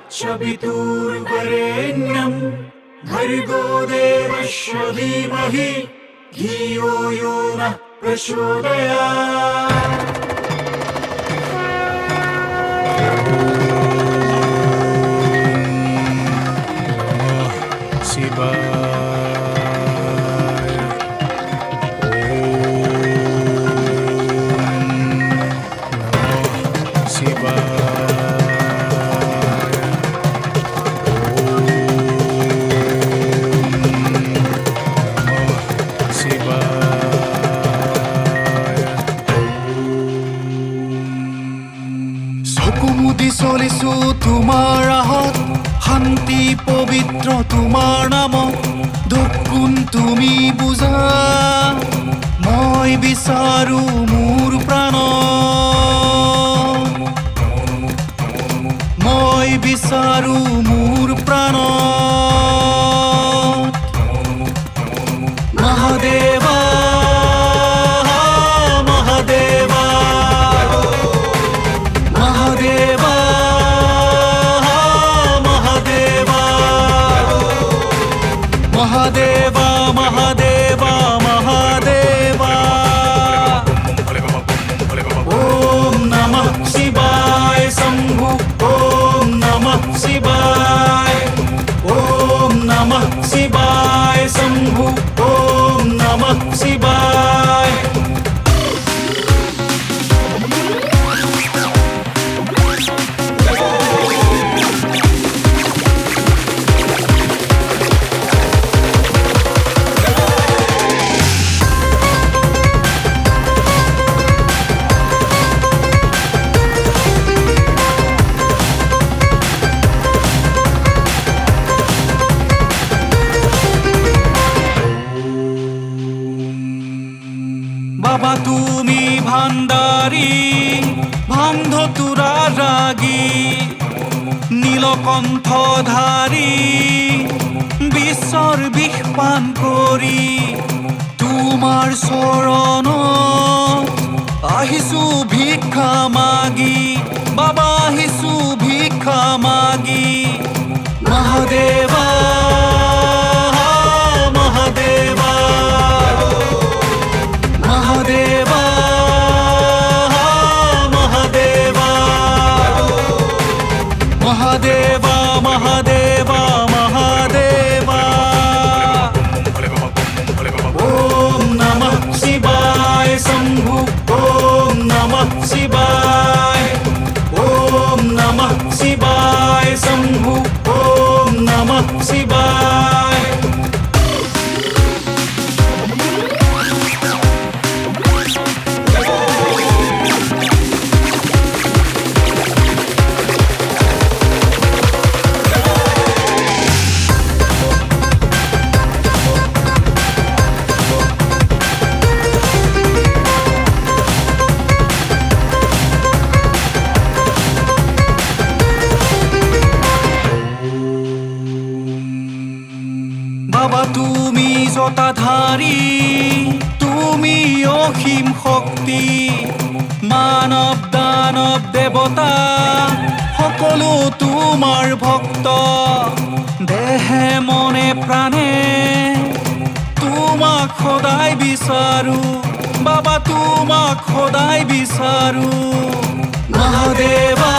तत्सवितुर्वरेण्यं भर्गो देवस्य धीमहि धियो यो नः प्रचोदयात्। চকুমুদি চলিছো তোমাৰ ৰাহত, শান্তি পবিত্ৰ তোমাৰ নামত। দুখ কোন তুমি বুজা, মই বিচাৰো মোৰ প্ৰাণত, মই বিচাৰো মোৰ প্ৰাণত। মহাদেৱা মহাদেৱা মহাদেৱা মহাদেৱা মহাদেৱা মহাদেৱা মহাদেৱা। ওম নমঃ শিৱায় শম্ভু, ওম নমঃ শিৱায়, ওম নমঃ শিৱায় শম্ভু, ওম নমঃ শিৱায়। বাবা তুমি ভাণ্ডাৰী, ভাংধ তুৰা ৰাগী, নীলকণ্ঠধাৰী, বিশ্বৰ বিষ পান কৰি তোমাৰ চৰণত আহিছো ভিক্ষা মাগি, বাবা আহিছো ভিক্ষা মাগি। মহাদেৱা মহাদেৱা মহাদেৱা মহাদেৱা মহাদেৱা মহাদেৱা মহাদেৱা। ওম নমঃ শিৱায় শম্ভু, ওম নমঃ শিৱায়, ওম নমঃ শিৱায় শম্ভু, ওম নমঃ শিৱায়। বাবা তুমি জটাধাৰী, তুমি অসীম শক্তি, মানৱ দানৱ দেৱতা সকলো তোমাৰ ভক্ত। দেহে মনে প্ৰাণে তোমাক সদায় বিচাৰো, বাবা তোমাক সদায় বিচাৰো। মহাদেৱা